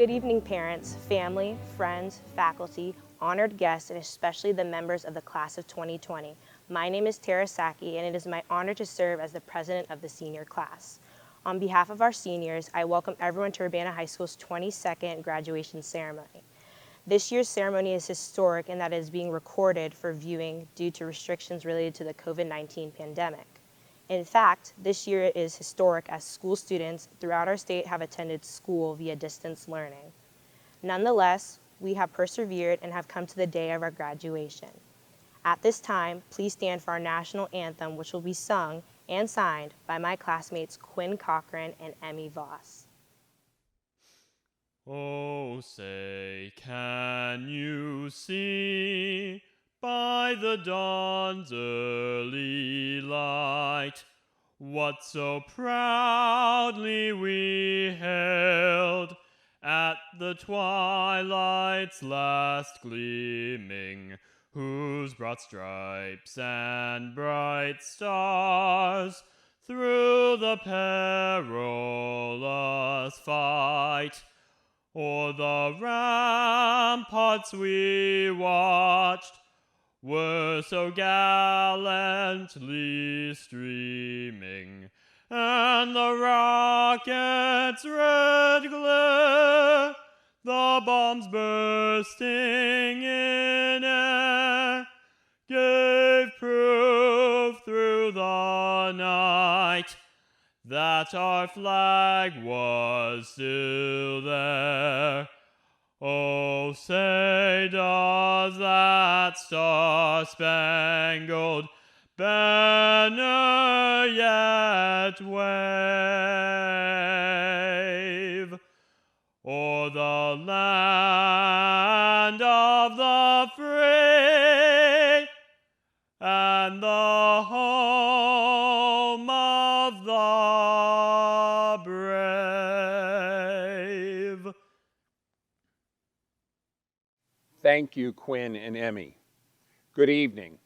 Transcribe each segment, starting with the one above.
Good evening, parents, family, friends, faculty, honored guests, and especially the members of the class of 2020. My name is Tara Saki, and it is my honor to serve as the president of the senior class. On behalf of our seniors, I welcome everyone to Urbana High School's 22nd graduation ceremony. This year's ceremony is historic in that it is being recorded for viewing due to restrictions related to the COVID-19 pandemic. In fact, this year is historic as school students throughout our state have attended school via distance learning. Nonetheless, we have persevered and have come to the day of our graduation. At this time, please stand for our national anthem, which will be sung and signed by my classmates Quinn Cochran and Emmy Voss. Oh, say, can you see by the dawn's early light what so proudly we hailed at the twilight's last gleaming, whose broad stripes and bright stars through the perilous fight o'er the ramparts we watched were so gallantly streaming, and the rocket's red glare, the bombs bursting in air, gave proof through the night that our flag was still there. Oh, say does that star-spangled banner yet wave o'er the land of the free and the home of the brave? Thank you, Quinn and Emmy. Good evening.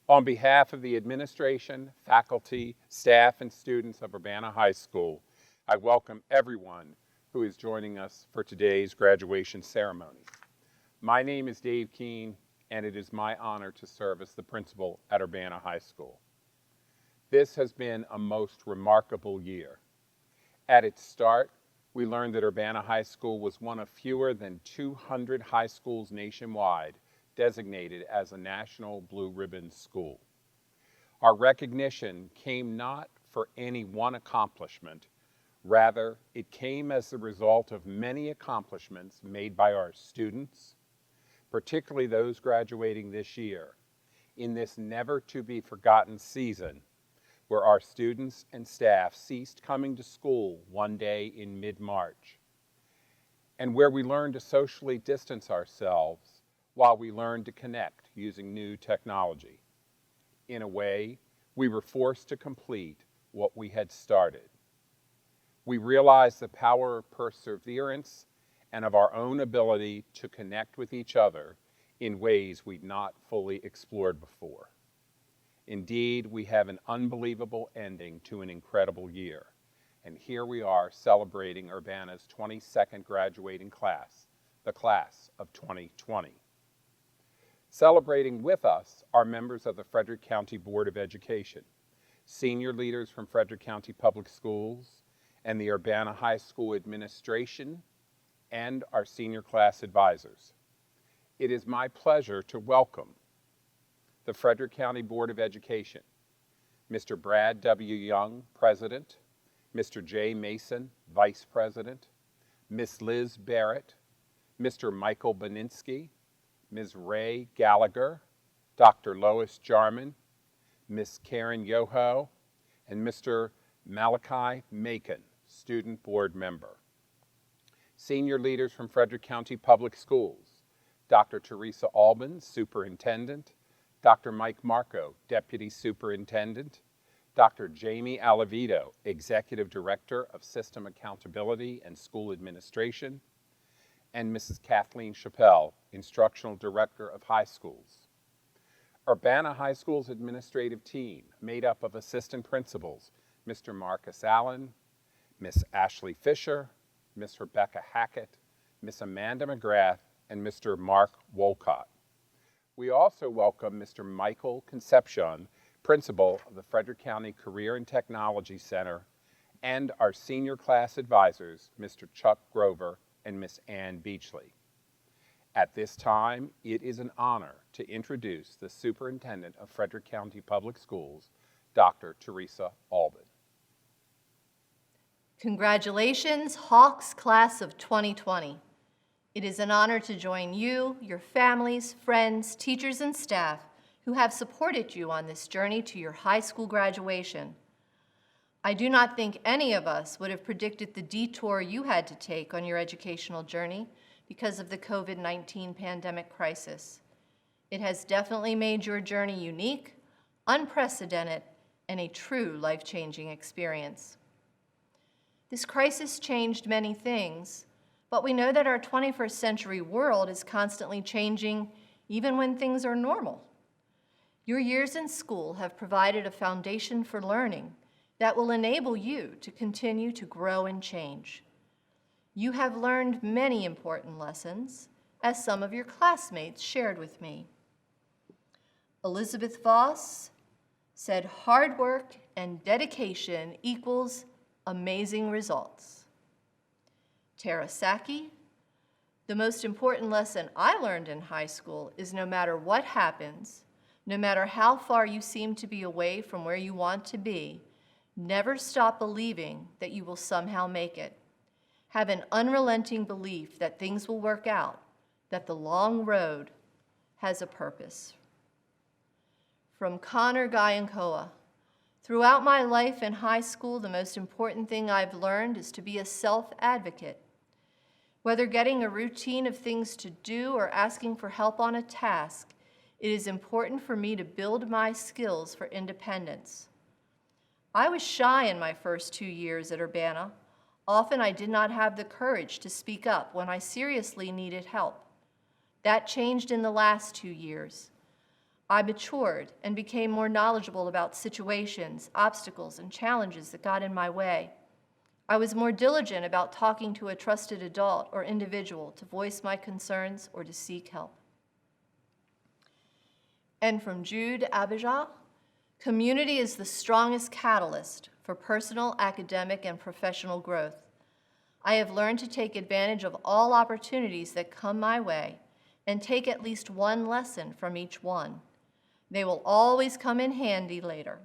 On behalf of the administration, faculty, staff, and students of Urbana High School, I welcome everyone who is joining us for today's graduation ceremony. My name is Dave Keene, and it is my honor to serve as the principal at Urbana High School. This has been a most remarkable year. At its start, we learned that Urbana High School was one of fewer than 200 high schools nationwide designated as a National Blue Ribbon School. Our recognition came not for any one accomplishment, rather it came as the result of many accomplishments made by our students, particularly those graduating this year, in this never-to-be-forgotten season where our students and staff ceased coming to school one day in mid-March, and where we learned to socially distance ourselves while we learned to connect using new technology. In a way, we were forced to complete what we had started. We realized the power of perseverance and of our own ability to connect with each other in ways we'd not fully explored before. Indeed, we have an unbelievable ending to an incredible year. And here we are celebrating Urbana's 22nd graduating class, the class of 2020. Celebrating with us are members of the Frederick County Board of Education, senior leaders from Frederick County Public Schools, and the Urbana High School administration, and our senior class advisors. It is my pleasure to welcome the Frederick County Board of Education, Mr. Brad W. Young, President, Mr. Jay Mason, Vice President, Ms. Liz Barrett, Mr. Michael Beninsky, Ms. Ray Gallagher, Dr. Lois Jarman, Ms. Karen Yoho, and Mr. Malachi Macon, Student Board Member. Senior leaders from Frederick County Public Schools, Dr. Teresa Albin, Superintendent, Dr. Mike Marco, Deputy Superintendent, Dr. Jamie Alavito, Executive Director of System Accountability and School Administration, and Mrs. Kathleen Chappelle, Instructional Director of High Schools. Urbana High School's administrative team, made up of assistant principals, Mr. Marcus Allen, Miss Ashley Fisher, Miss Rebecca Hackett, Miss Amanda McGrath, and Mr. Mark Wolcott. We also welcome Mr. Michael Concepcion, Principal of the Frederick County Career and Technology Center, and our senior class advisors, Mr. Chuck Grover and Miss Ann Beachley. At this time, it is an honor to introduce the Superintendent of Frederick County Public Schools, Dr. Teresa Albin. Congratulations, Hawks Class of 2020. It is an honor to join you, your families, friends, teachers, and staff who have supported you on this journey to your high school graduation. I do not think any of us would have predicted the detour you had to take on your educational journey because of the COVID-19 pandemic crisis. It has definitely made your journey unique, unprecedented, and a true life-changing experience. This crisis changed many things, but we know that our 21st century world is constantly changing even when things are normal. Your years in school have provided a foundation for learning that will enable you to continue to grow and change. You have learned many important lessons, as some of your classmates shared with me. Elizabeth Voss said hard work and dedication equals amazing results. Tara Saki, the most important lesson I learned in high school is no matter what happens, no matter how far you seem to be away from where you want to be, never stop believing that you will somehow make it. Have an unrelenting belief that things will work out, that the long road has a purpose. From Connor Gayankoa, throughout my life in high school, the most important thing I've learned is to be a self-advocate. Whether getting a routine of things to do or asking for help on a task, it is important for me to build my skills for independence. I was shy in my first 2 years at Urbana. Often I did not have the courage to speak up when I seriously needed help. That changed in the last 2 years. I matured and became more knowledgeable about situations, obstacles, and challenges that got in my way. I was more diligent about talking to a trusted adult or individual to voice my concerns or to seek help. And from Jude Abijah, community is the strongest catalyst for personal, academic, and professional growth. I have learned to take advantage of all opportunities that come my way and take at least one lesson from each one. They will always come in handy later.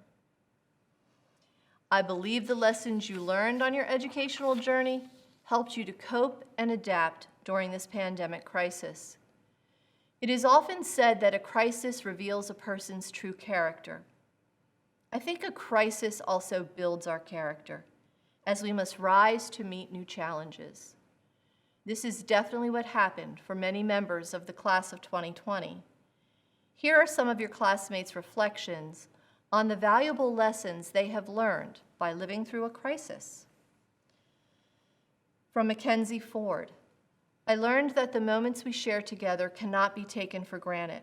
I believe the lessons you learned on your educational journey helped you to cope and adapt during this pandemic crisis. It is often said that a crisis reveals a person's true character. I think a crisis also builds our character, as we must rise to meet new challenges. This is definitely what happened for many members of the class of 2020. Here are some of your classmates' reflections on the valuable lessons they have learned by living through a crisis. From Mackenzie Ford, I learned that the moments we share together cannot be taken for granted.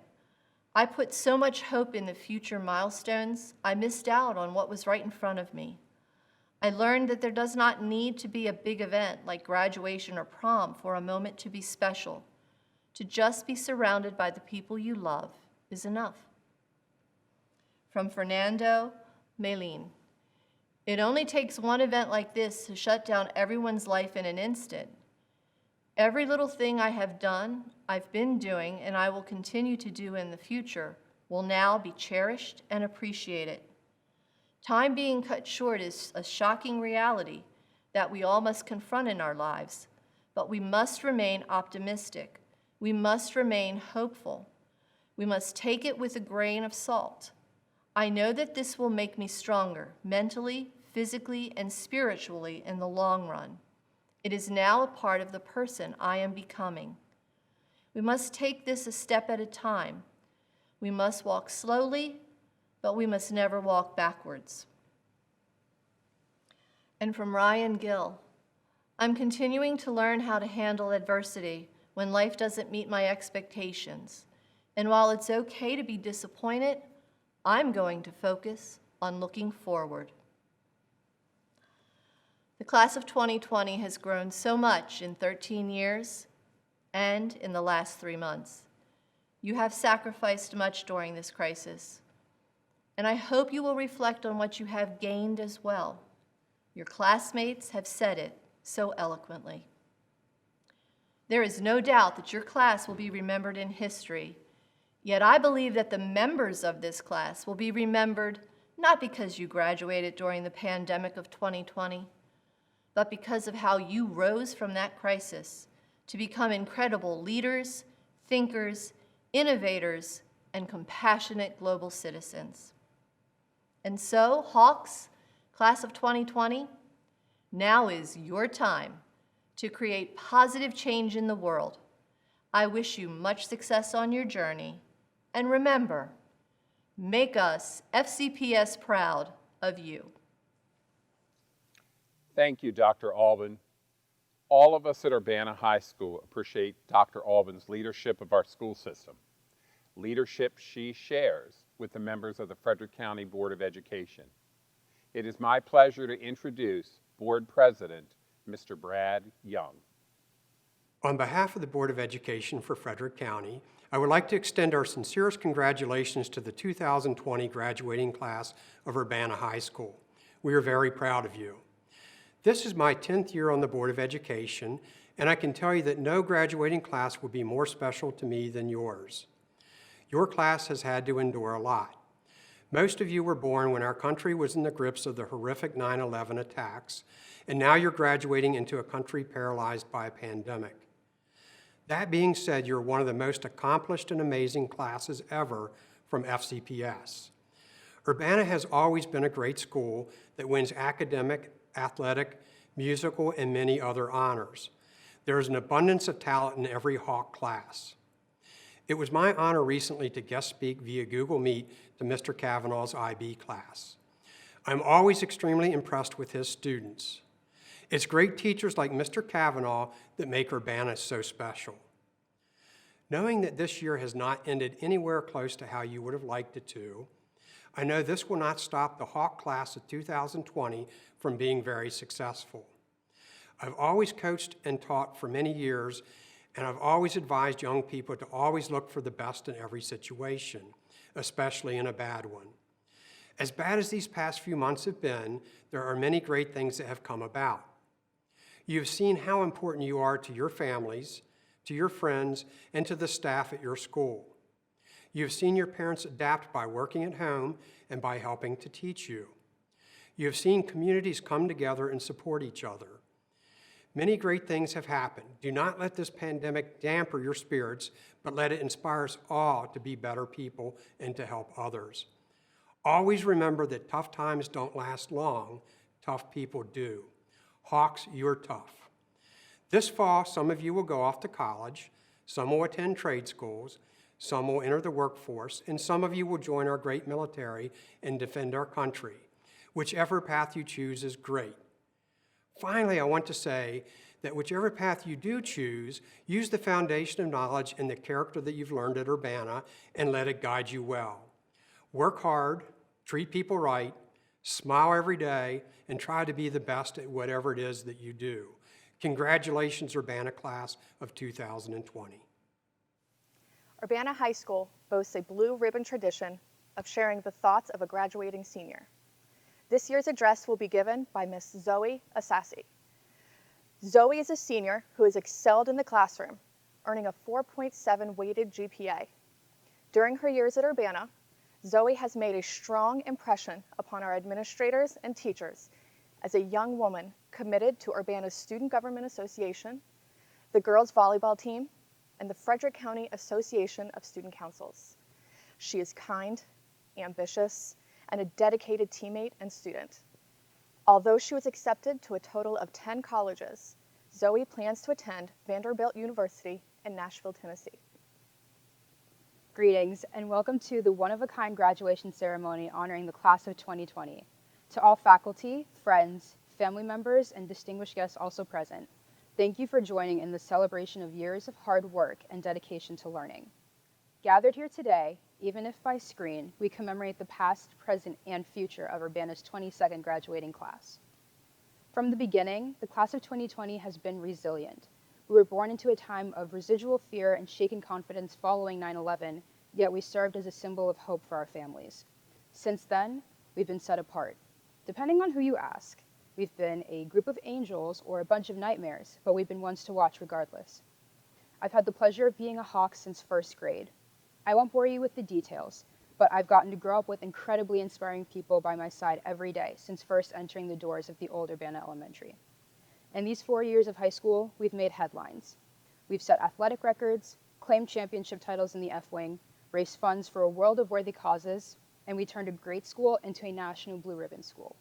I put so much hope in the future milestones, I missed out on what was right in front of me. I learned that there does not need to be a big event like graduation or prom for a moment to be special. To just be surrounded by the people you love is enough. From Fernando Melin, it only takes one event like this to shut down everyone's life in an instant. Every little thing I have done, I've been doing, and I will continue to do in the future will now be cherished and appreciated. Time being cut short is a shocking reality that we all must confront in our lives, but we must remain optimistic. We must remain hopeful. We must take it with a grain of salt. I know that this will make me stronger mentally, physically, and spiritually in the long run. It is now a part of the person I am becoming. We must take this a step at a time. We must walk slowly, but we must never walk backwards. And from Ryan Gill, I'm continuing to learn how to handle adversity when life doesn't meet my expectations. And while it's okay to be disappointed, I'm going to focus on looking forward. The class of 2020 has grown so much in 13 years, and in the last 3 months. You have sacrificed much during this crisis, and I hope you will reflect on what you have gained as well. Your classmates have said it so eloquently. There is no doubt that your class will be remembered in history, yet I believe that the members of this class will be remembered not because you graduated during the pandemic of 2020, but because of how you rose from that crisis to become incredible leaders, thinkers, innovators, and compassionate global citizens. And so, Hawks, class of 2020, now is your time to create positive change in the world. I wish you much success on your journey, and remember, make us, FCPS, proud of you. Thank you, Dr. Albin. All of us at Urbana High School appreciate Dr. Albin's leadership of our school system, leadership she shares with the members of the Frederick County Board of Education. It is my pleasure to introduce Board President, Mr. Brad Young. On behalf of the Board of Education for Frederick County, I would like to extend our sincerest congratulations to the 2020 graduating class of Urbana High School. We are very proud of you. This is my 10th year on the Board of Education, and I can tell you that no graduating class will be more special to me than yours. Your class has had to endure a lot. Most of you were born when our country was in the grips of the horrific 9/11 attacks, and now you're graduating into a country paralyzed by a pandemic. That being said, you're one of the most accomplished and amazing classes ever from FCPS. Urbana has always been a great school that wins academic, athletic, musical, and many other honors. There is an abundance of talent in every Hawk class. It was my honor recently to guest speak via Google Meet to Mr. Kavanaugh's IB class. I'm always extremely impressed with his students. It's great teachers like Mr. Kavanaugh that make Urbana so special. Knowing that this year has not ended anywhere close to how you would have liked it to, I know this will not stop the Hawk class of 2020 from being very successful. I've always coached and taught for many years, and I've always advised young people to always look for the best in every situation, especially in a bad one. As bad as these past few months have been, there are many great things that have come about. You've seen how important you are to your families, to your friends, and to the staff at your school. You've seen your parents adapt by working at home and by helping to teach you. You have seen communities come together and support each other. Many great things have happened. Do not let this pandemic dampen your spirits, but let it inspire us all to be better people and to help others. Always remember that tough times don't last long, tough people do. Hawks, you're tough. This fall, some of you will go off to college, some will attend trade schools, some will enter the workforce, and some of you will join our great military and defend our country. Whichever path you choose is great. Finally, I want to say that whichever path you do choose, use the foundation of knowledge and the character that you've learned at Urbana and let it guide you well. Work hard, treat people right, smile every day, and try to be the best at whatever it is that you do. Congratulations, Urbana class of 2020. Urbana High School boasts a blue ribbon tradition of sharing the thoughts of a graduating senior. This year's address will be given by Ms. Zoe Asasi. Zoe is a senior who has excelled in the classroom, earning a 4.7 weighted GPA. During her years at Urbana, Zoe has made a strong impression upon our administrators and teachers as a young woman committed to Urbana's Student Government Association, the girls volleyball team, and the Frederick County Association of Student Councils. She is kind, ambitious, and a dedicated teammate and student. Although she was accepted to a total of 10 colleges, Zoe plans to attend Vanderbilt University in Nashville, Tennessee. Greetings and welcome to the one-of-a-kind graduation ceremony honoring the class of 2020. To all faculty, friends, family members, and distinguished guests also present, thank you for joining in the celebration of years of hard work and dedication to learning. Gathered here today, even if by screen, we commemorate the past, present, and future of Urbana's 22nd graduating class. From the beginning, the class of 2020 has been resilient. We were born into a time of residual fear and shaken confidence following 9/11, yet we served as a symbol of hope for our families. Since then, we've been set apart. Depending on who you ask, we've been a group of angels or a bunch of nightmares, but we've been ones to watch regardless. I've had the pleasure of being a Hawk since first grade. I won't bore you with the details, but I've gotten to grow up with incredibly inspiring people by my side every day since first entering the doors of the old Urbana Elementary. In these 4 years of high school, we've made headlines. We've set athletic records, claimed championship titles in the F-Wing, raised funds for a world of worthy causes, and we turned a great school into a national blue ribbon school.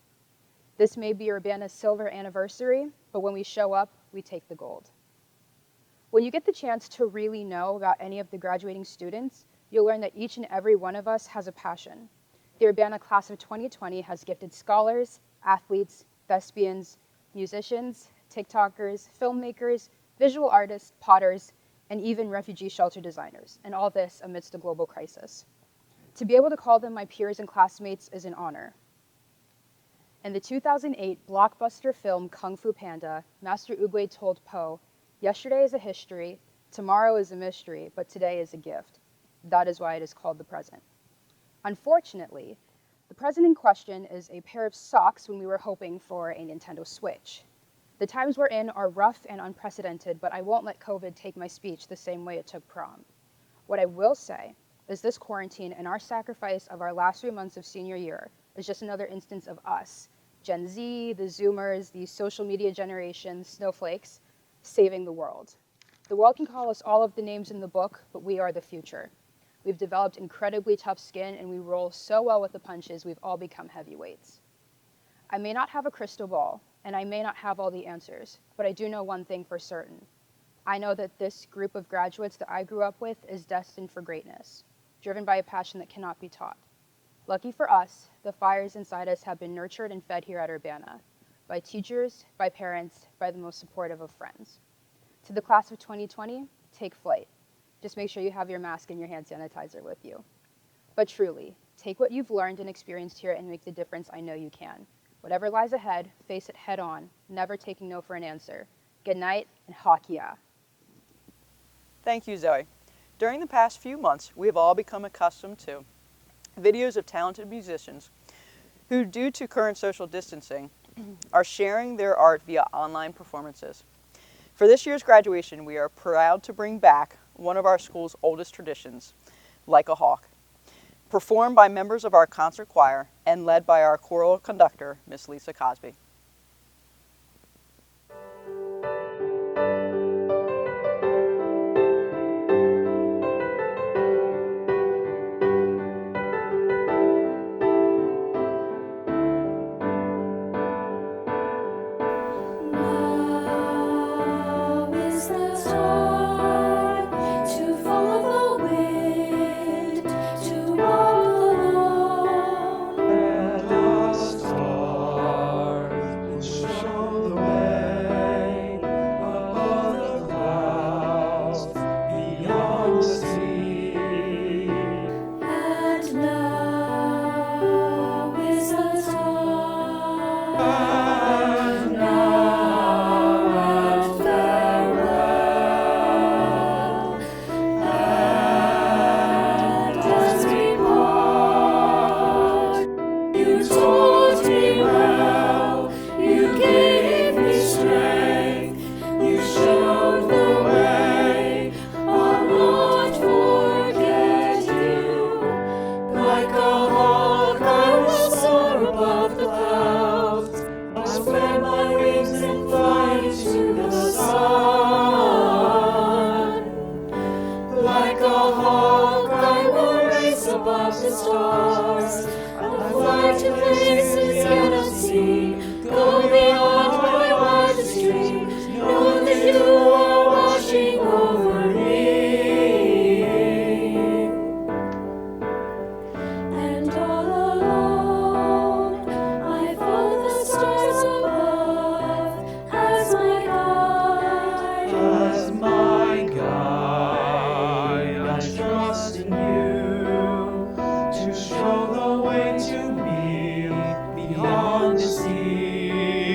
This may be Urbana's silver anniversary, but when we show up, we take the gold. When you get the chance to really know about any of the graduating students, you'll learn that each and every one of us has a passion. The Urbana class of 2020 has gifted scholars, athletes, thespians, musicians, TikTokers, filmmakers, visual artists, potters, and even refugee shelter designers, and all this amidst a global crisis. To be able to call them my peers and classmates is an honor. In the 2008 blockbuster film Kung Fu Panda, Master Oogway told Po, "Yesterday is a history, tomorrow is a mystery, but today is a gift. That is why it is called the present." Unfortunately, the present in question is a pair of socks when we were hoping for a Nintendo Switch. The times we're in are rough and unprecedented, but I won't let COVID take my speech the same way it took prom. What I will say is this quarantine and our sacrifice of our last 3 months of senior year is just another instance of us, Gen Z, the Zoomers, the social media generation, snowflakes, saving the world. The world can call us all of the names in the book, but we are the future. We've developed incredibly tough skin, and we roll so well with the punches, we've all become heavyweights. I may not have a crystal ball, and I may not have all the answers, but I do know one thing for certain. I know that this group of graduates that I grew up with is destined for greatness, driven by a passion that cannot be taught. Lucky for us, the fires inside us have been nurtured and fed here at Urbana, by teachers, by parents, by the most supportive of friends. To the class of 2020, take flight. Just make sure you have your mask and your hand sanitizer with you. But truly, take what you've learned and experienced here and make the difference I know you can. Whatever lies ahead, face it head on, never taking no for an answer. Good night, and Hawk yeah. Thank you, Zoe. During the past few months, we have all become accustomed to videos of talented musicians who, due to current social distancing, are sharing their art via online performances. For this year's graduation, we are proud to bring back one of our school's oldest traditions, Like a Hawk, performed by members of our concert choir and led by our choral conductor, Miss Lisa Cosby. Now is the time to follow the wind, to walk alone. Let the stars show the way above the clouds, beyond the sea. And now is the time. And now and farewell. And as we part, you taught me well, you gave me strength, you showed the way. I'll not forget you. Like a hawk, I will soar above the clouds. I'll spread my wings and fly to the sun. Like a hawk, I will race above the stars. I'll fly to places yet unseen. Go beyond my wildest dreams. Know that you are watching over me. And all alone, I follow the stars above as my guide. As my guide, I trust in you to show the way to me beyond the sea.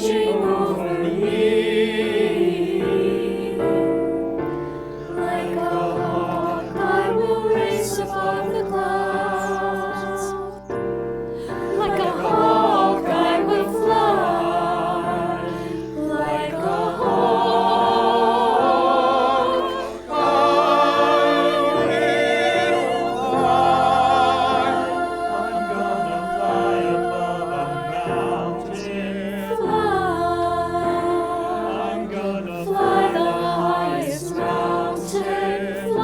watching over me. Like a hawk, I will race above the clouds. Like a hawk, I will fly. Like a hawk, I will fly. I'm gonna fly above a mountain. I'm gonna Fly the highest mountain.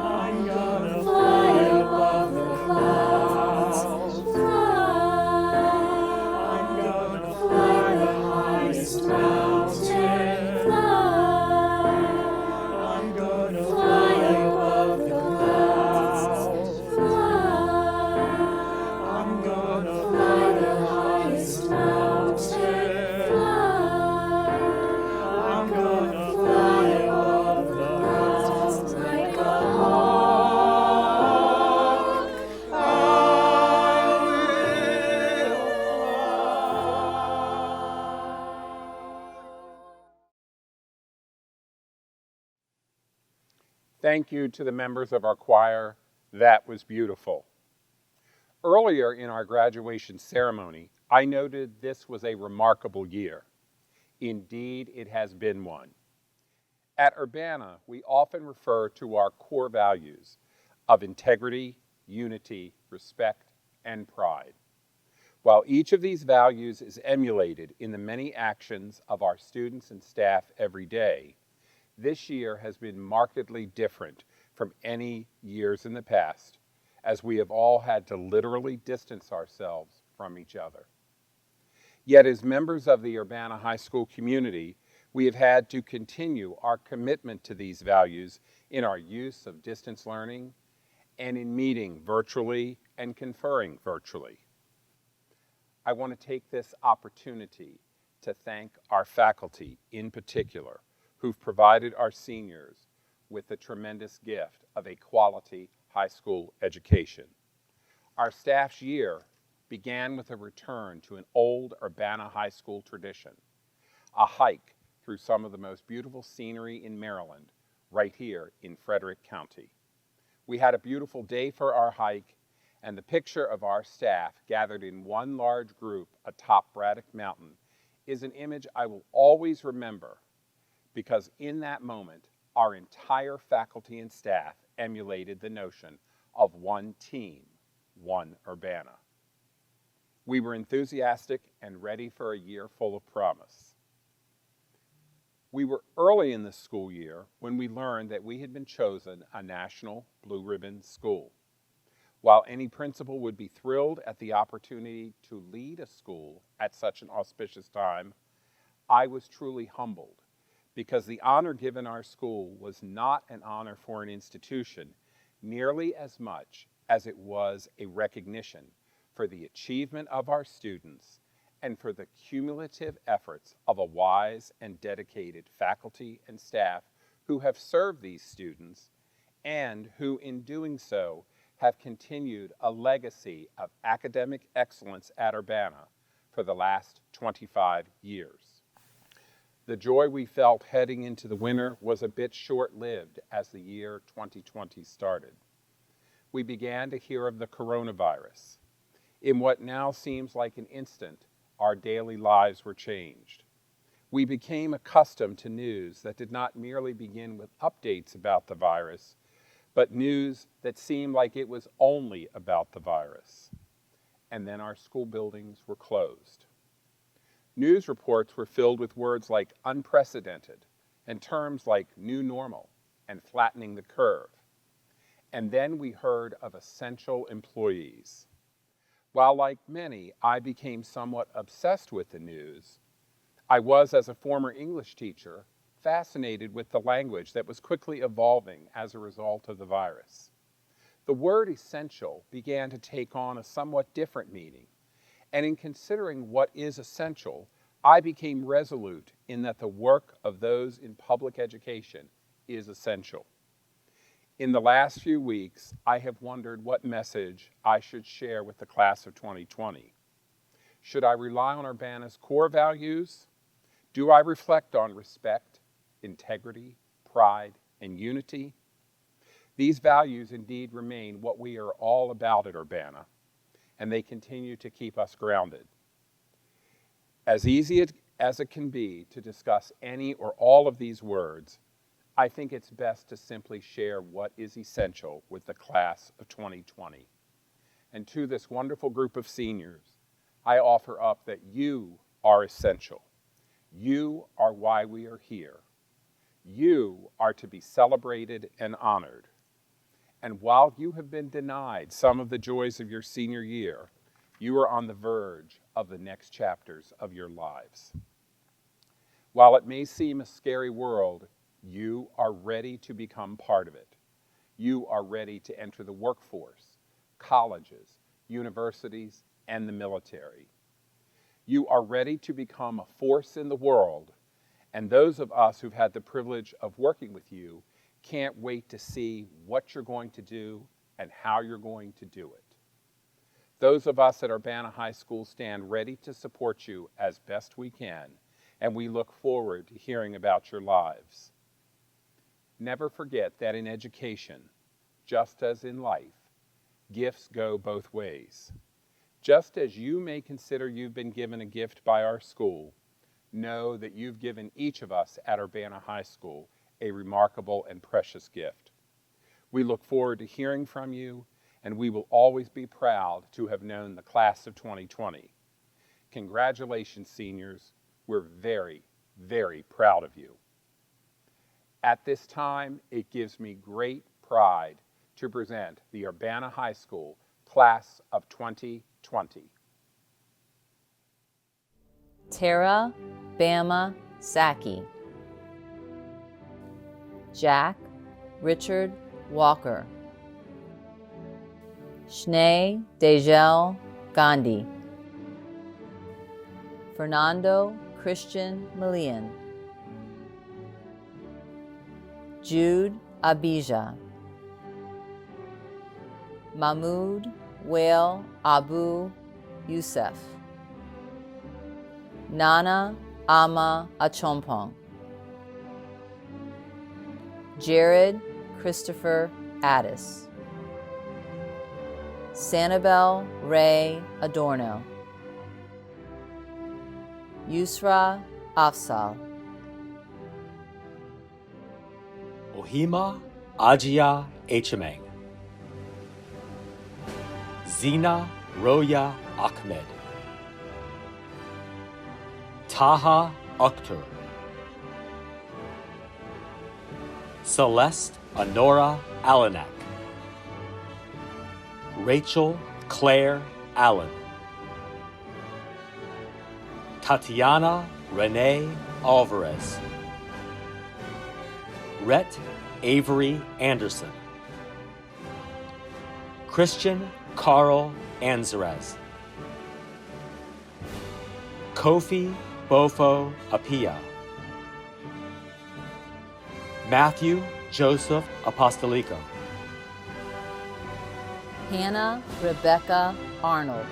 I'm gonna Fly above the clouds. I'm gonna Fly the highest mountain. I'm gonna Fly above the clouds. I'm gonna Fly the highest mountain. I'm gonna Fly above the clouds like a hawk. Thank you to the members of our choir. That was beautiful. Earlier in our graduation ceremony, I noted this was a remarkable year. Indeed, it has been one. At Urbana, we often refer to our core values of integrity, unity, respect, and pride. While each of these values is emulated in the many actions of our students and staff every day, this year has been markedly different from any years in the past, as we have all had to literally distance ourselves from each other. Yet as members of the Urbana High School community, we have had to continue our commitment to these values in our use of distance learning and in meeting virtually and conferring virtually. I want to take this opportunity to thank our faculty in particular, who've provided our seniors with the tremendous gift of a quality high school education. Our staff's year began with a return to an old Urbana High School tradition, a hike through some of the most beautiful scenery in Maryland, right here in Frederick County. We had a beautiful day for our hike, and the picture of our staff gathered in one large group atop Braddock Mountain is an image I will always remember, because in that moment, our entire faculty and staff emulated the notion of one team, one Urbana. We were enthusiastic and ready for a year full of promise. We were early in the school year when we learned that we had been chosen a National Blue Ribbon School. While any principal would be thrilled at the opportunity to lead a school at such an auspicious time, I was truly humbled, because the honor given our school was not an honor for an institution nearly as much as it was a recognition for the achievement of our students and for the cumulative efforts of a wise and dedicated faculty and staff who have served these students and who, in doing so, have continued a legacy of academic excellence at Urbana for the last 25 years. The joy we felt heading into the winter was a bit short-lived as the year 2020 started. We began to hear of the coronavirus. In what now seems like an instant, our daily lives were changed. We became accustomed to news that did not merely begin with updates about the virus, but news that seemed like it was only about the virus. And then our school buildings were closed. News reports were filled with words like unprecedented and terms like new normal and flattening the curve. And then we heard of essential employees. While like many, I became somewhat obsessed with the news, I was, as a former English teacher, fascinated with the language that was quickly evolving as a result of the virus. The word essential began to take on a somewhat different meaning, and in considering what is essential, I became resolute in that the work of those in public education is essential. In the last few weeks, I have wondered what message I should share with the class of 2020. Should I rely on Urbana's core values? Do I reflect on respect, integrity, pride, and unity? These values indeed remain what we are all about at Urbana, and they continue to keep us grounded. As easy as it can be to discuss any or all of these words, I think it's best to simply share what is essential with the class of 2020. And to this wonderful group of seniors, I offer up that you are essential. You are why we are here. You are to be celebrated and honored. And while you have been denied some of the joys of your senior year, you are on the verge of the next chapters of your lives. While it may seem a scary world, you are ready to become part of it. You are ready to enter the workforce, colleges, universities, and the military. You are ready to become a force in the world, and those of us who've had the privilege of working with you can't wait to see what you're going to do and how you're going to do it. Those of us at Urbana High School stand ready to support you as best we can, and we look forward to hearing about your lives. Never forget that in education, just as in life, gifts go both ways. Just as you may consider you've been given a gift by our school, know that you've given each of us at Urbana High School a remarkable and precious gift. We look forward to hearing from you, and we will always be proud to have known the class of 2020. Congratulations, seniors. We're very, very proud of you. At this time, it gives me great pride to present the Urbana High School class of 2020. Tara Bama Saki. Jack Richard Walker. Schnee Dejel Gandhi. Fernando Christian Malian. Jude Abija. Mahmoud Wael Abu Youssef. Nana Ama Achompong. Jared Christopher Addis. Sanibel Ray Adorno. Yusra Afsal. Ohima Ajia Echemeng. Zina Roya Ahmed. Taha Akhtar. Celeste Honora Alanak. Rachel Claire Allen. Tatiana Renee Alvarez. Rhett Avery Anderson. Christian Carl Anzarez. Kofi Bofo Apia. Matthew Joseph Apostolico. Hannah Rebecca Arnold.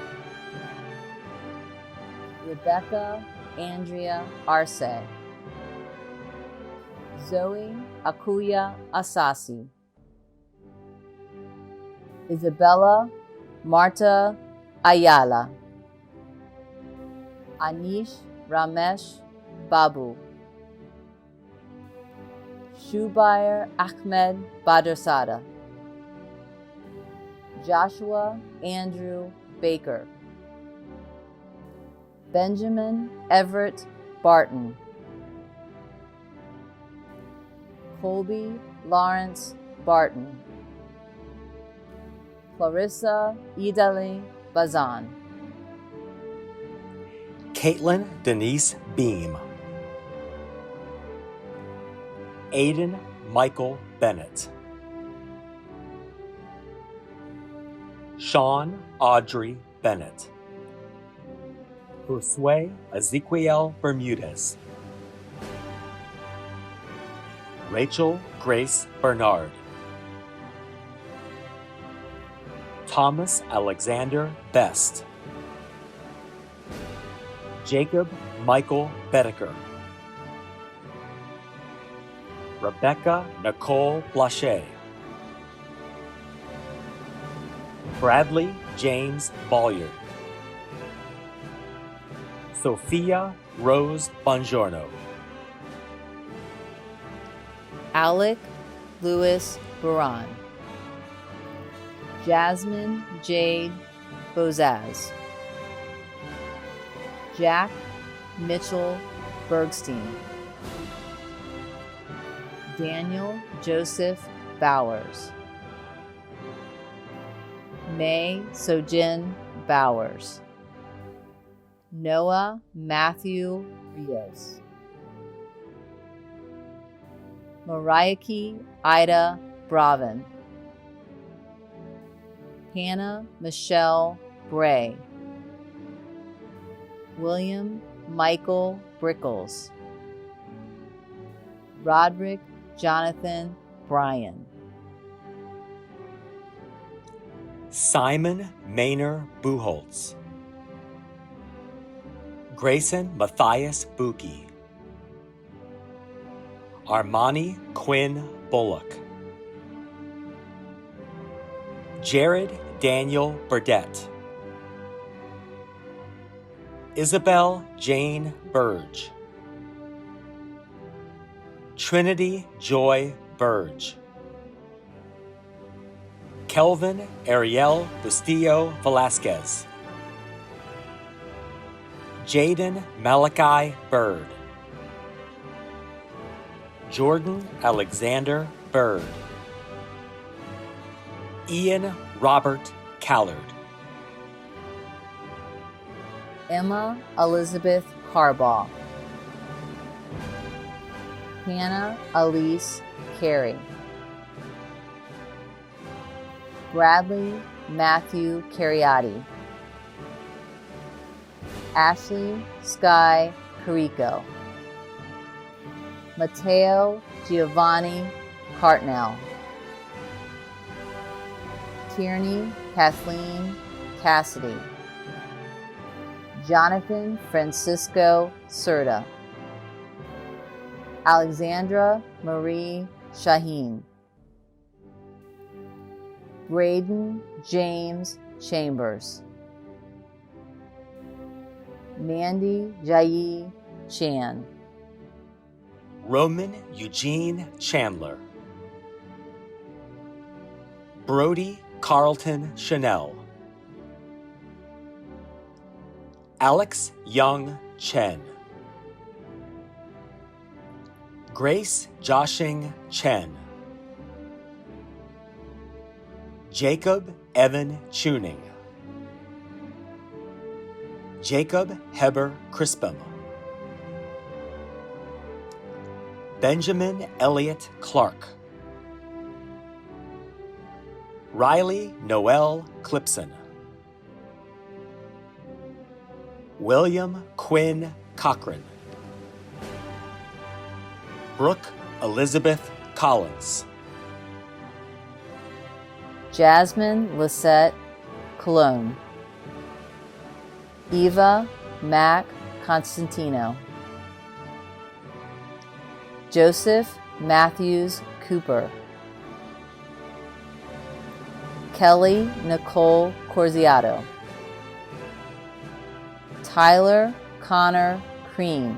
Rebecca Andrea Arce. Zoe Akuya Asasi. Isabella Marta Ayala. Anish Ramesh Babu. Shubair Ahmed Badarsada. Joshua Andrew Baker. Benjamin Everett Barton. Colby Lawrence Barton. Clarissa Idali Bazan. Caitlin Denise Beam. Aiden Michael Bennett. Sean Audrey Bennett. Josue Ezequiel Bermudez. Rachel Grace Bernard. Thomas Alexander Best. Jacob Michael Bedecker, Rebecca Nicole Blaché, Bradley James Bolliard, Sophia Rose Bongiorno, Alec Louis Buran, Jasmine Jade Bozaz, Jack Mitchell Bergstein, Daniel Joseph Bowers, May Sojin Bowers, Noah Matthew Rios, Mariaki Ida Bravin, Hannah Michelle Bray, William Michael Brickles, Roderick Jonathan Bryan, Simon Maynor Buchholz, Grayson Matthias Buki, Armani Quinn Bullock, Jared Daniel Burdett, Isabel Jane Burge, Trinity Joy Burge, Kelvin Ariel Bustillo Velasquez, Jaden Malachi Bird, Jordan Alexander Bird, Ian Robert Callard, Emma Elizabeth Carbaugh, Hannah Elise Carey, Bradley Matthew Cariati, Ashley Sky Carico, Mateo Giovanni Cartnell, Tierney Kathleen Cassidy, Jonathan Francisco Serta, Alexandra Marie Shaheen, Braden James Chambers, Mandy Jayi Chan, Roman Eugene Chandler, Brody Carlton Chanel, Alex Young Chen, Grace Joshing Chen, Jacob Evan Tuning, Jacob Heber Crispum, Benjamin Elliott Clark, Riley Noel Clipson, William Quinn Cochran, Brooke Elizabeth Collins, Jasmine Lisette Cologne, Eva Mac Constantino, Joseph Matthews Cooper, Kelly Nicole Corziato, Tyler Connor Crean,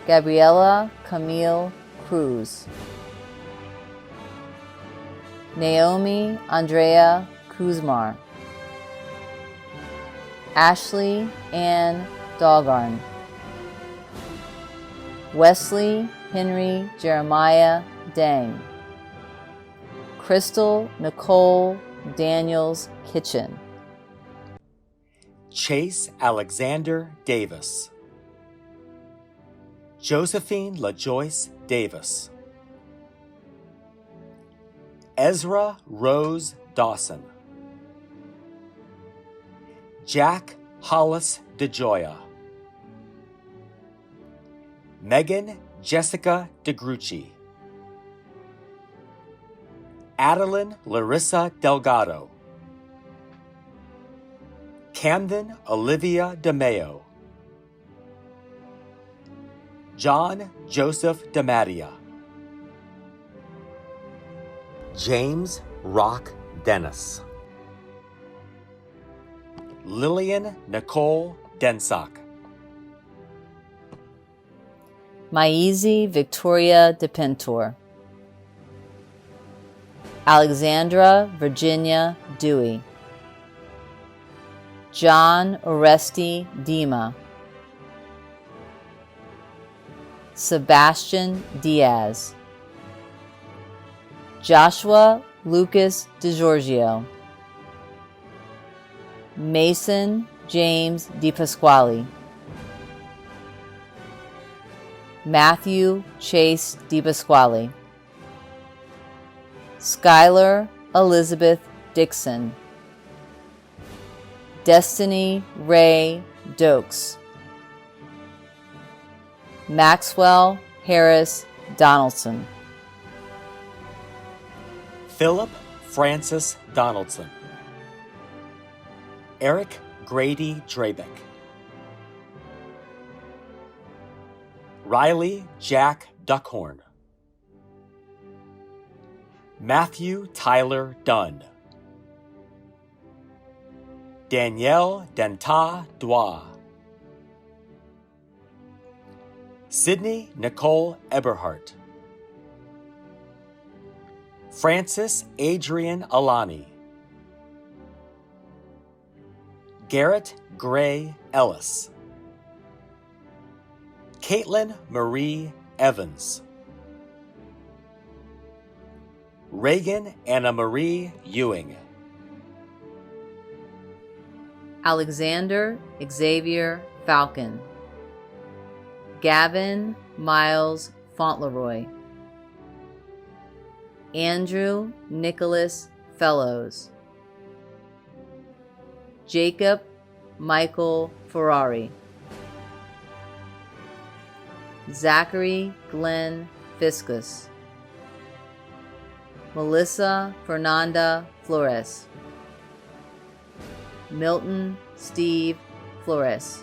Gabriela Camille Cruz, Naomi Andrea Kuzmar, Ashley Ann Dogarn, Wesley Henry Jeremiah Dang, Crystal Nicole Daniels Kitchen, Chase Alexander Davis, Josephine LaJoyce Davis, Ezra Rose Dawson, Jack Hollis DeJoya, Megan Jessica DeGrucci, Adeline Larissa Delgado, Camden Olivia DeMeo, John Joseph DeMattia. James Rock Dennis. Lillian Nicole Densock. Maisie Victoria DePintor. Alexandra Virginia Dewey. John Oresti Dima. Sebastian Diaz. Joshua Lucas DeGiorgio. Mason James DiPasquale. Matthew Chase DiPasquale. Skylar Elizabeth Dixon. Destiny Ray Dokes. Maxwell Harris Donaldson. Philip Francis Donaldson. Eric Grady Drabeck. Riley Jack Duckhorn. Matthew Tyler Dunn. Danielle Denta Dwa. Sydney Nicole Eberhardt. Francis Adrian Alani. Garrett Gray Ellis. Caitlin Marie Evans. Reagan Anna Marie Ewing. Alexander Xavier Falcon. Gavin Miles Fauntleroy. Andrew Nicholas Fellows. Jacob Michael Ferrari. Zachary Glenn Fiscus. Melissa Fernanda Flores. Milton Steve Flores.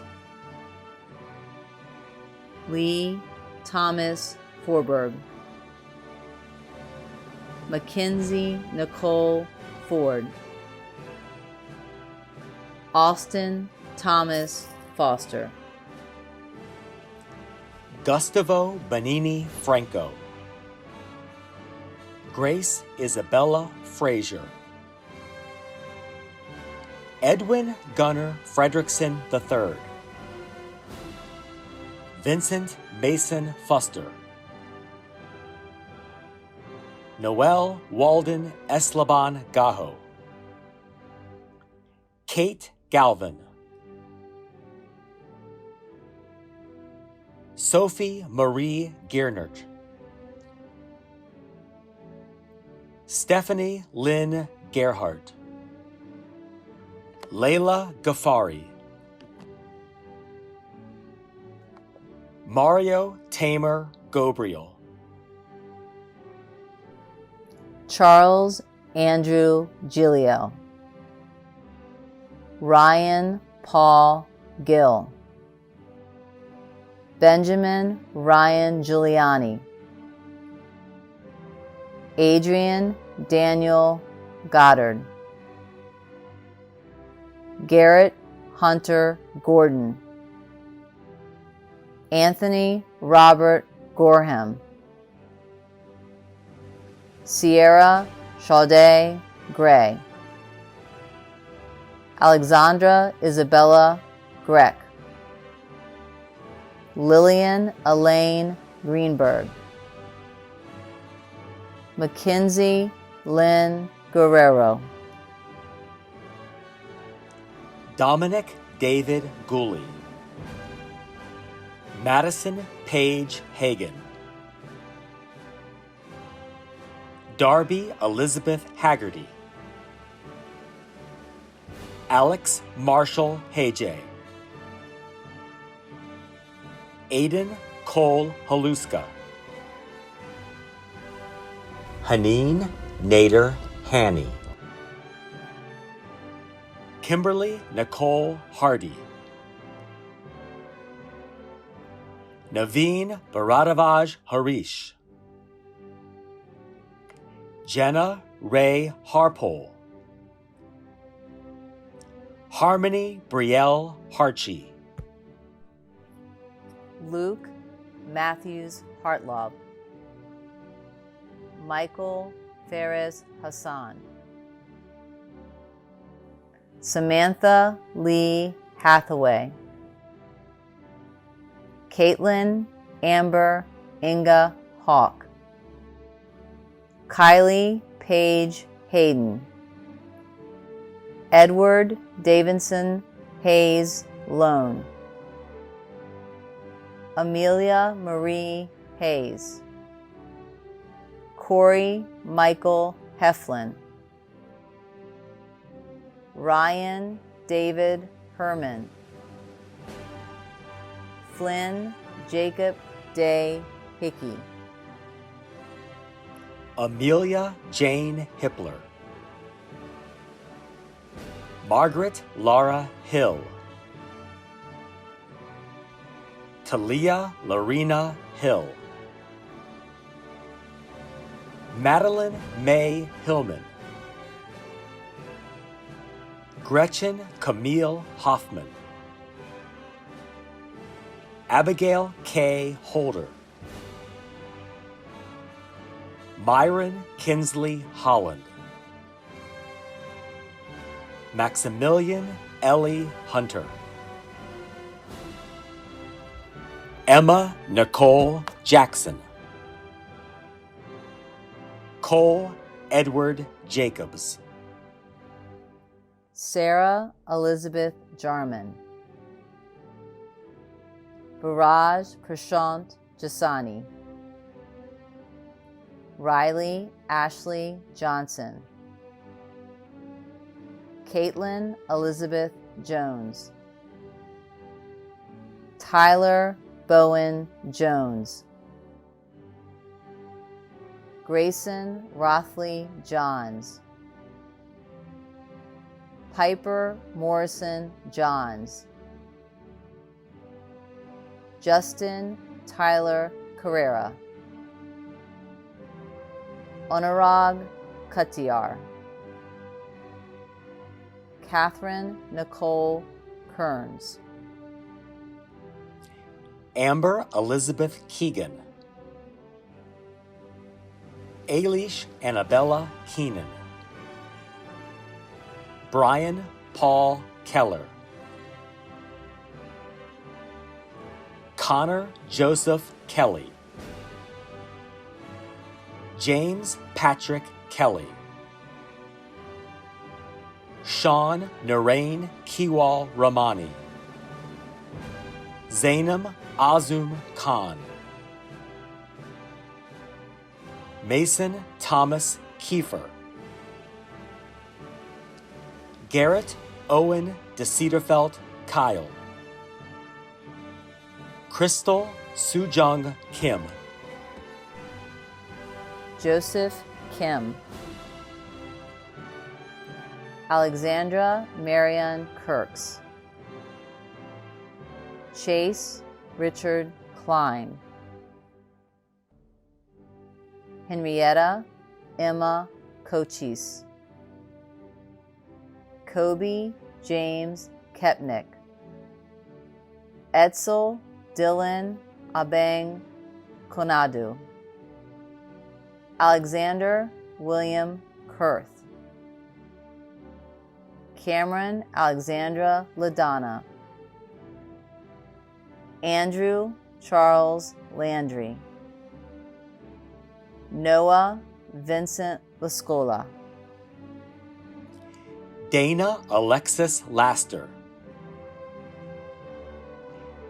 Lee Thomas Forberg. Mackenzie Nicole Ford. Austin Thomas Foster. Gustavo Benini Franco. Grace Isabella Frazier. Edwin Gunnar Fredrickson III. Vincent Mason Fuster. Noel Walden Eslaban Gajo. Kate Galvin. Sophie Marie Giernert. Stephanie Lynn Gerhardt. Layla Ghaffari. Mario Tamer Gobriel. Charles Andrew Giglio. Ryan Paul Gill. Benjamin Ryan Giuliani. Adrian Daniel Goddard. Garrett Hunter Gordon. Anthony Robert Gorham. Sierra Chaudet Gray. Alexandra Isabella Greck. Lillian Elaine Greenberg. Mackenzie Lynn Guerrero. Dominic David Gooley. Madison Paige Hagan. Darby Elizabeth Haggerty. Alex Marshall Hajay. Aiden Cole Haluska. Haneen Nader Hanny. Kimberly Nicole Hardy. Naveen Bharadavaj Harish, Jenna Ray Harpole, Harmony Brielle Harchie, Luke Matthews Hartlov, Michael Ferez Hassan, Samantha Lee Hathaway, Caitlin Amber Inga Hawk, Kylie Paige Hayden, Edward Davidson Hayes Lone, Amelia Marie Hayes, Corey Michael Heflin, Ryan David Herman, Flynn Jacob Day Hickey, Amelia Jane Hippler, Margaret Laura Hill, Talia Larina Hill, Madeline May Hillman, Gretchen Camille Hoffman, Abigail K. Holder, Myron Kinsley Holland, Maximilian Ellie Hunter, Emma Nicole Jackson, Cole Edward Jacobs, Sarah Elizabeth Jarman, Baraj Prashant Jasani, Riley Ashley Johnson, Caitlin Elizabeth Jones, Tyler Bowen Jones, Grayson Rothley Johns, Piper Morrison Johns, Justin Tyler Carrera, Anurag Kattiar, Catherine Nicole Kearns, Amber Elizabeth Keegan, Ailish Annabella Keenan, Brian Paul Keller, Connor Joseph Kelly, James Patrick Kelly, Sean Narain Kiwal Ramani, Zainam Azum Khan, Mason Thomas Kiefer, Garrett Owen DeCedarfelt Kyle, Crystal Sujung Kim, Joseph Kim, Alexandra Marianne Kirks, Chase Richard Klein, Henrietta Emma Cochise, Kobe James Kepnick, Edsel Dylan Abeng Konadu, Alexander William Kurth, Cameron Alexandra LaDonna, Andrew Charles Landry, Noah Vincent Lascola, Dana Alexis Laster,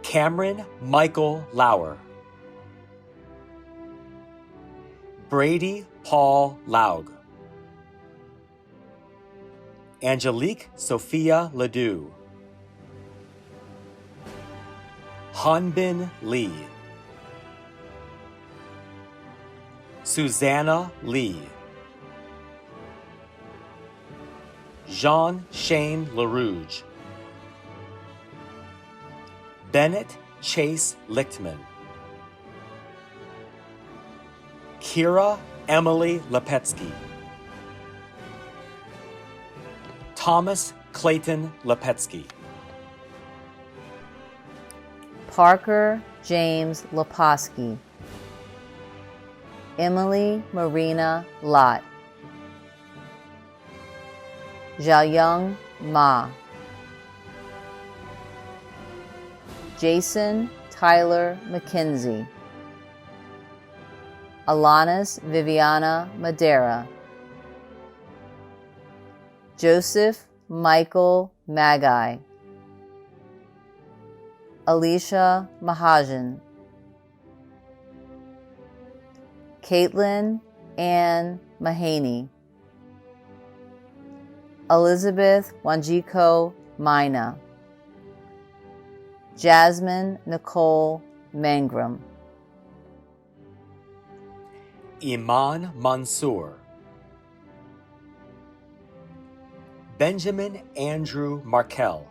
Cameron Michael Lauer, Brady Paul Laug, Angelique Sophia Ledoux, Hanbin Lee, Susanna Lee, Jean Shane LaRouge, Bennett Chase Lichtman, Kira Emily Lepetsky. Thomas Clayton Lepetsky. Parker James Leposky. Emily Marina Lott. Xiaoyang Ma. Jason Tyler McKenzie. Alanis Viviana Madera. Joseph Michael Magai. Alicia Mahajan. Caitlin Ann Mahaney. Elizabeth Wanjiko Mina. Jasmine Nicole Mangrum. Iman Mansour. Benjamin Andrew Markel.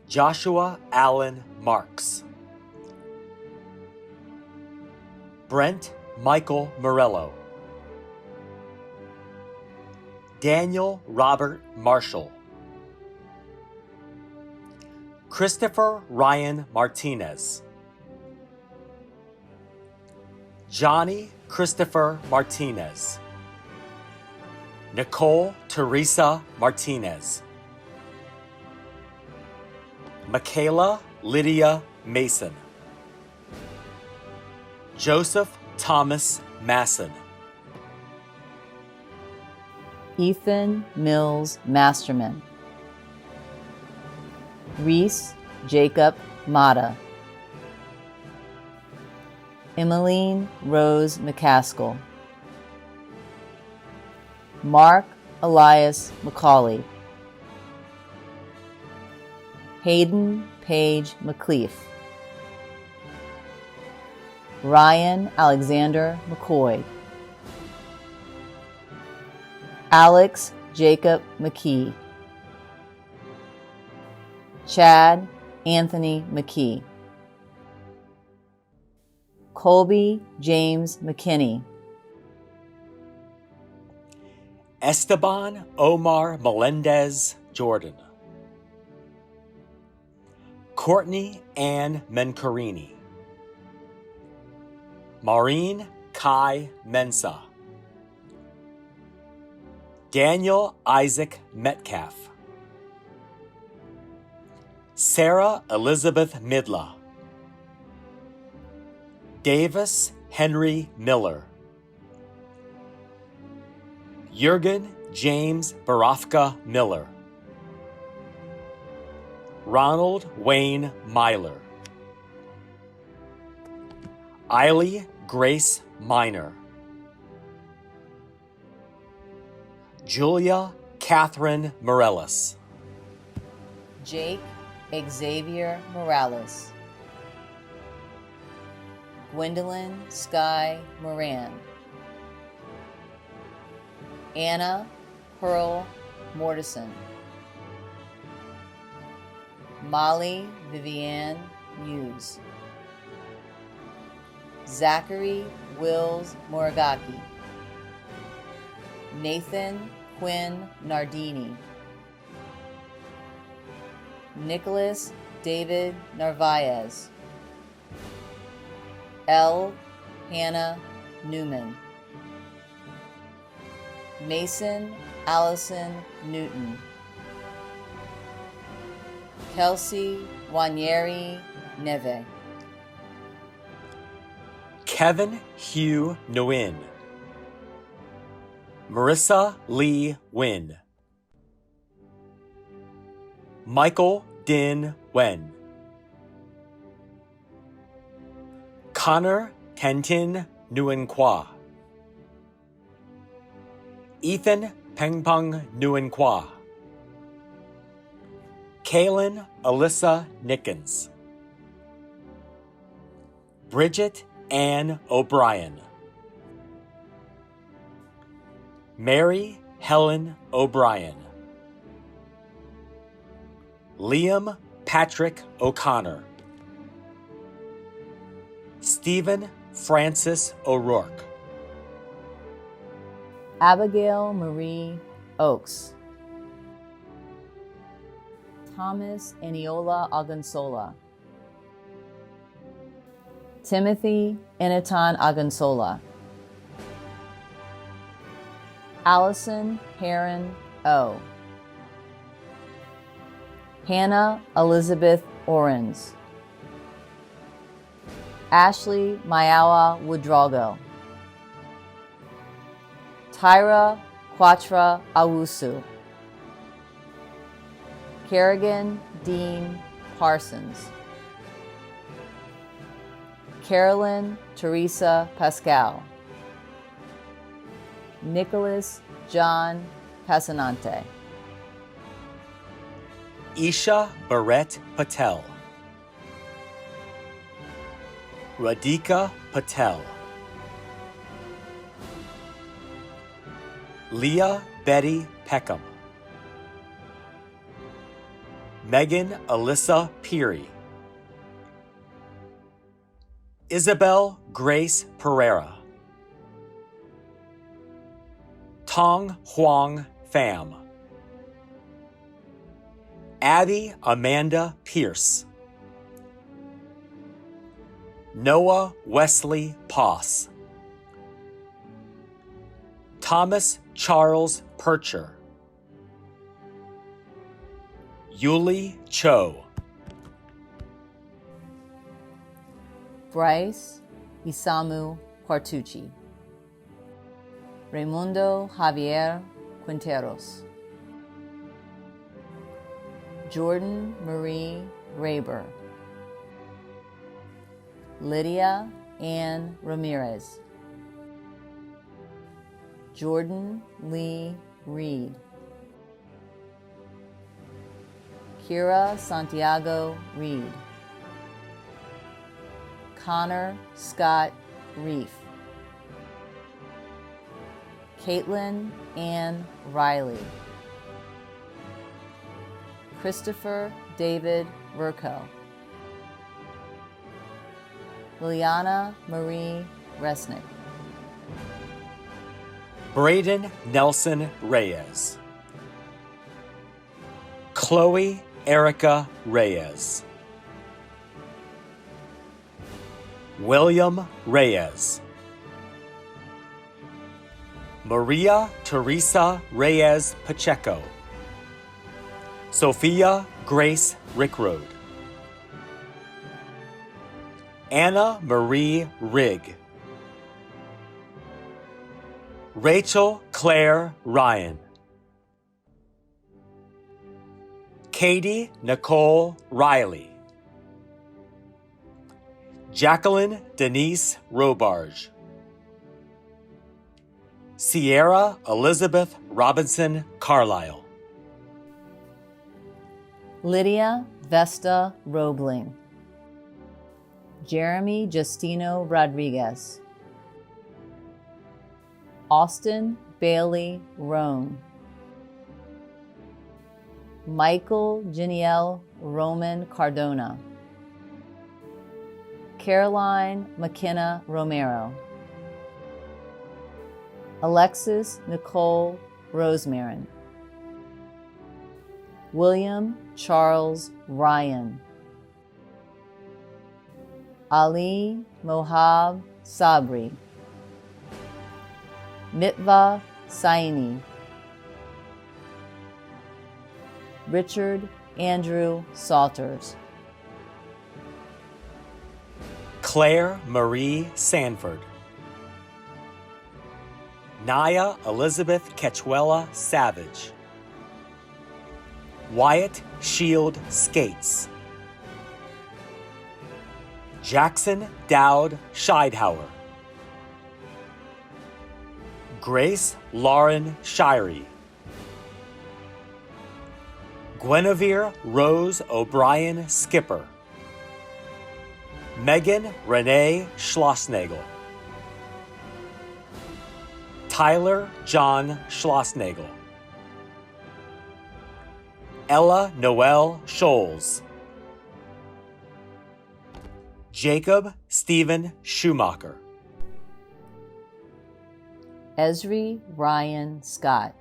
Joshua Allen Marks. Brent Michael Morello. Daniel Robert Marshall. Christopher Ryan Martinez. Johnny Christopher Martinez. Nicole Teresa Martinez. Michaela Lydia Mason. Joseph Thomas Masson. Ethan Mills Masterman. Reese Jacob Mata. Emmeline Rose McCaskill. Mark Elias McCauley. Hayden Page McLeaf. Ryan Alexander McCoy. Alex Jacob McKee. Chad Anthony McKee. Colby James McKinney. Esteban Omar Melendez Jordan. Courtney Ann Mencarini. Maureen Kai Mensa. Daniel Isaac Metcalf. Sarah Elizabeth Midla. Davis Henry Miller. Jurgen James Barafka Miller. Ronald Wayne Myler. Eiley Grace Miner. Julia Catherine Morellis. Jake Xavier Morales. Gwendolyn Sky Moran. Anna Pearl Mortison. Molly Vivianne Hughes. Zachary Wills Morigaki. Nathan Quinn Nardini. Nicholas David Narvaez. L. Hannah Newman. Mason Allison Newton. Kelsey Wanyeri Neve. Kevin Hugh Nguyen. Marissa Lee Wynn. Michael Din Wen. Connor Tentin Nguyen Kwa. Ethan Pengpeng Nguyen Kwa. Kaylin Alyssa Nickens. Bridget Ann O'Brien. Mary Helen O'Brien. Liam Patrick O'Connor. Stephen Francis O'Rourke. Abigail Marie Oakes. Thomas Eniola Agonsola. Timothy Initan Agonsola. Allison Heron O. Hannah Elizabeth Orens. Ashley Mayawa Woodrogo. Tyra Quatra Awusu. Kerrigan Dean Parsons. Carolyn Teresa Pascal. Nicholas John Pasanante. Isha Barrett Patel. Radhika Patel. Leah Betty Peckham. Megan Alyssa Peary. Isabel Grace Pereira. Tong Huang Pham. Abby Amanda Pierce. Noah Wesley Poss. Thomas Charles Percher. Yuli Cho. Bryce Isamu Quartucci. Raimundo Javier Quinteros. Jordan Marie Raber. Lydia Ann Ramirez. Jordan Lee Reed. Kira Santiago Reed. Connor Scott Reef. Caitlin Ann Riley. Christopher David Verco. Liliana Marie Resnick. Braden Nelson Reyes. Chloe Erica Reyes. William Reyes. Maria Teresa Reyes Pacheco. Sophia Grace Rickroad. Anna Marie Rigg. Rachel Claire Ryan. Katie Nicole Riley. Jacqueline Denise Robarge. Sierra Elizabeth Robinson Carlisle. Lydia Vesta Roebling. Jeremy Justino Rodriguez. Austin Bailey Roan. Michael Janiel Roman Cardona. Caroline McKenna Romero. Alexis Nicole Rosemarin. William Charles Ryan. Ali Mohab Sabri. Mitva Saini. Richard Andrew Salters. Claire Marie Sanford. Naya Elizabeth Ketchwella Savage. Wyatt Shield Skates. Jackson Dowd Scheidhauer. Grace Lauren Shirey. Guinevere Rose O'Brien Skipper. Megan Renee Schlossnagel. Tyler John Schlossnagel. Ella Noel Scholes. Jacob Stephen Schumacher. Esri Ryan Scott,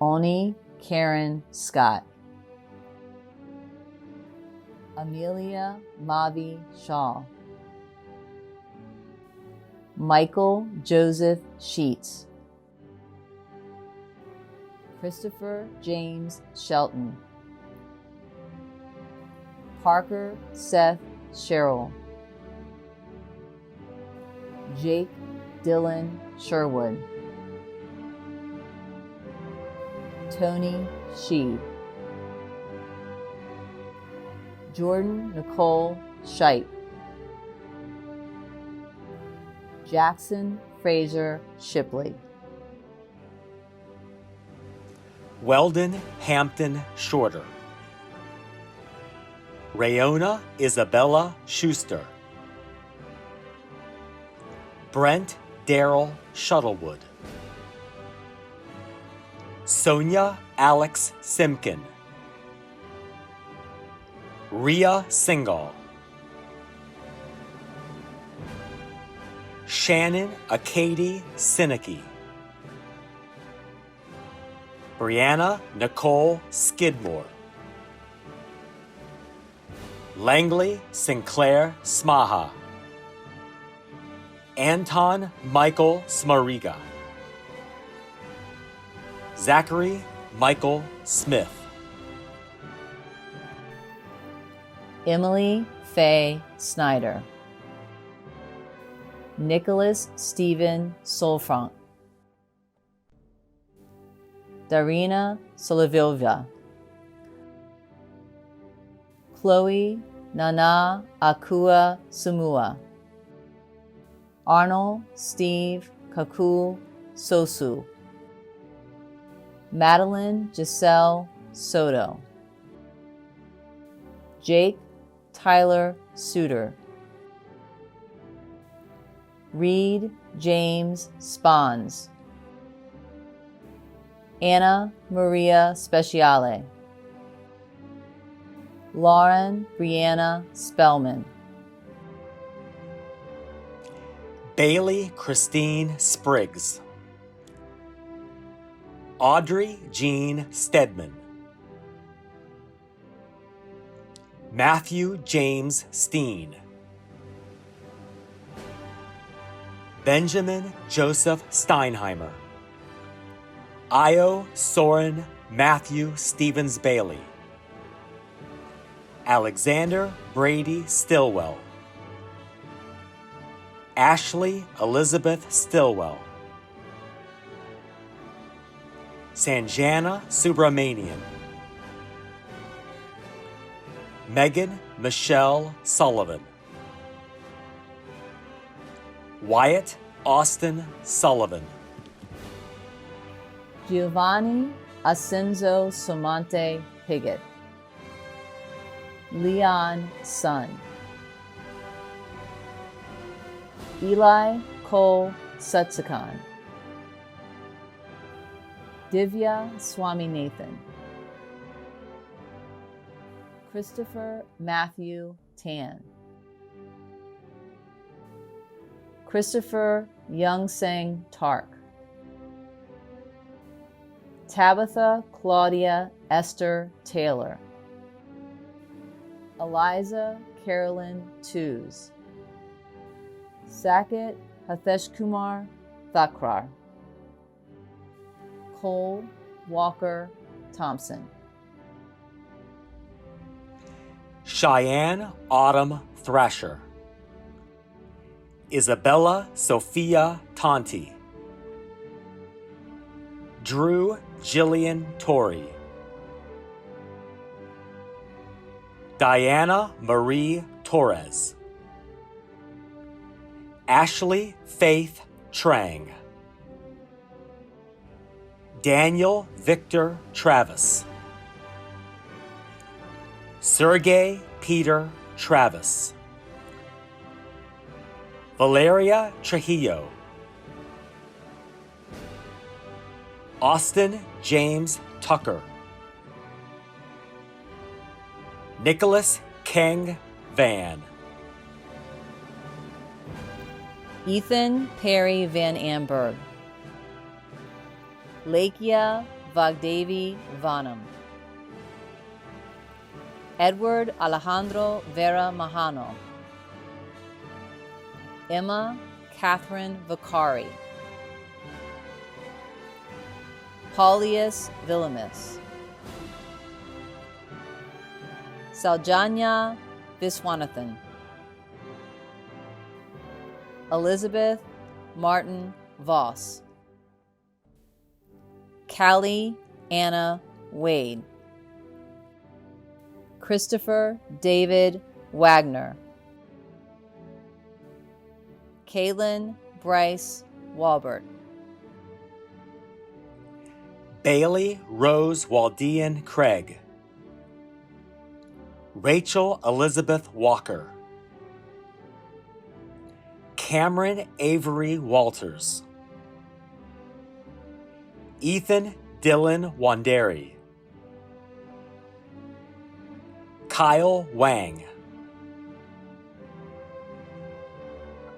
Oni Karen Scott, Amelia Mavi Shaw, Michael Joseph Sheets, Christopher James Shelton, Parker Seth Sherrill, Jake Dylan Sherwood, Tony Sheed, Jordan Nicole Shipe, Jackson Fraser Shipley, Weldon Hampton Shorter, Rayona Isabella Schuster, Brent Darrell Shuttlewood, Sonia Alex Simkin, Ria Singal, Shannon Acady Sinicki, Brianna Nicole Skidmore, Langley Sinclair Smaha, Anton Michael Smariga, Zachary Michael Smith, Emily Faye Snyder, Nicholas Stephen Solfranc, Darina Solivilva, Chloe Nana Akua Sumua, Arnold Steve Kakul Sosu, Madeline Giselle Soto, Jake Tyler Suter, Reed James Spons, Anna Maria Speciale, Lauren Brianna Spellman, Bailey Christine Spriggs, Audrey Jean Stedman, Matthew James Steen, Benjamin Joseph Steinheimer, Io Soren Matthew Stevens Bailey, Alexander Brady Stillwell, Ashley Elizabeth Stillwell, Sanjana Subramanian, Megan Michelle Sullivan, Wyatt Austin Sullivan, Giovanni Asenzo Somante Piggott, Leon Sun, Eli Cole Sutsakan, Divya Swaminathan, Christopher Matthew Tan, Christopher Youngseng Tark, Tabitha Claudia Esther Taylor, Eliza Carolyn Tews, Saket Hatheshkumar Thakrar, Cole Walker Thompson, Cheyenne Autumn Thrasher, Isabella Sophia Tonti, Drew Jillian Torrey, Diana Marie Torres, Ashley Faith Trang, Daniel Victor Travis, Sergey Peter Travis, Valeria Trujillo, Austin James Tucker, Nicholas Keng Van, Ethan Perry Van Amberg, Lakia Vagdevi Vanam, Edward Alejandro Vera Mahano, Emma Catherine Vicari, Paulius Villamis, Saljanya Viswanathan, Elizabeth Martin Voss, Callie Anna Wade, Christopher David Wagner, Kaylin Bryce Walbert, Bailey Rose Waldian Craig, Rachel Elizabeth Walker, Cameron Avery Walters, Ethan Dylan Wanderi, Kyle Wang,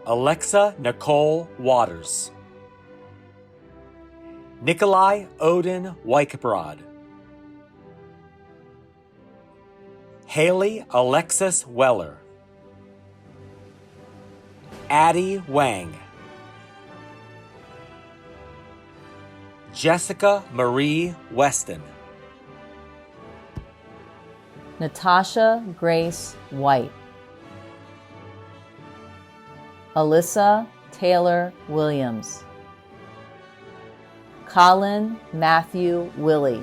Alexa Nicole Waters, Nikolai Odin Weichbrod, Haley Alexis Weller, Addie Wang, Jessica Marie Weston, Natasha Grace White, Alyssa Taylor Williams, Colin Matthew Willie,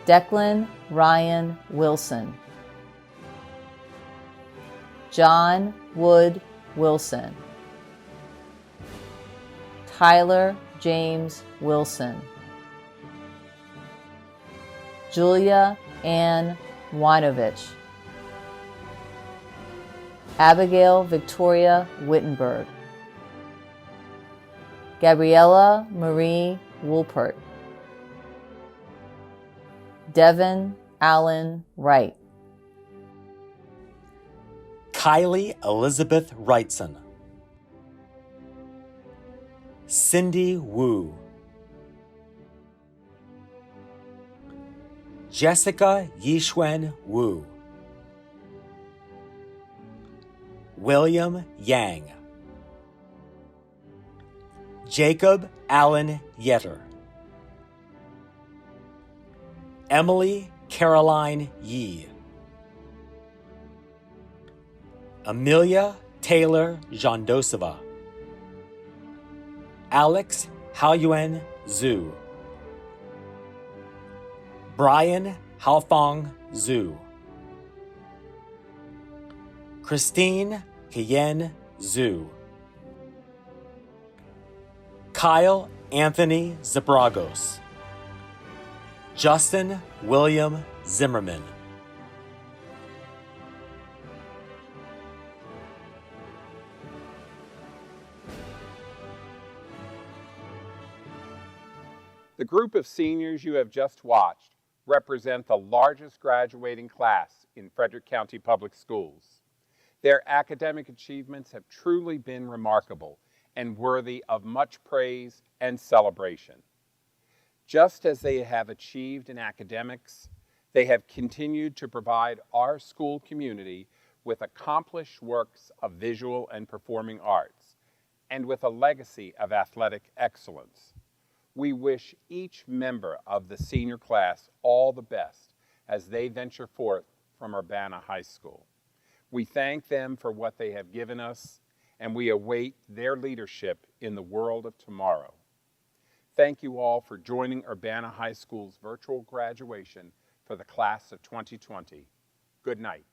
Declan Ryan Wilson, John Wood Wilson, Tyler James Wilson, Julia Ann Winovich, Abigail Victoria Wittenberg, Gabriella Marie Woolpert, Devin Allen Wright, Kylie Elizabeth Wrightson, Cindy Wu, Jessica Yishwen Wu, William Yang, Jacob Allen Yetter, Emily Caroline Yee, Amelia Taylor Jandosova, Alex Haoyuan Zhu, Brian Haofong Zhu, Christine Hien Zhu, Kyle Anthony Zabragos, Justin William Zimmerman, The group of seniors you have just watched represent the largest graduating class in Frederick County Public Schools. Their academic achievements have truly been remarkable and worthy of much praise and celebration. Just as they have achieved in academics, they have continued to provide our school community with accomplished works of visual and performing arts, and with a legacy of athletic excellence. We wish each member of the senior class all the best as they venture forth from Urbana High School. We thank them for what they have given us, and we await their leadership in the world of tomorrow. Thank you all for joining Urbana High School's virtual graduation for the class of 2020. Good night.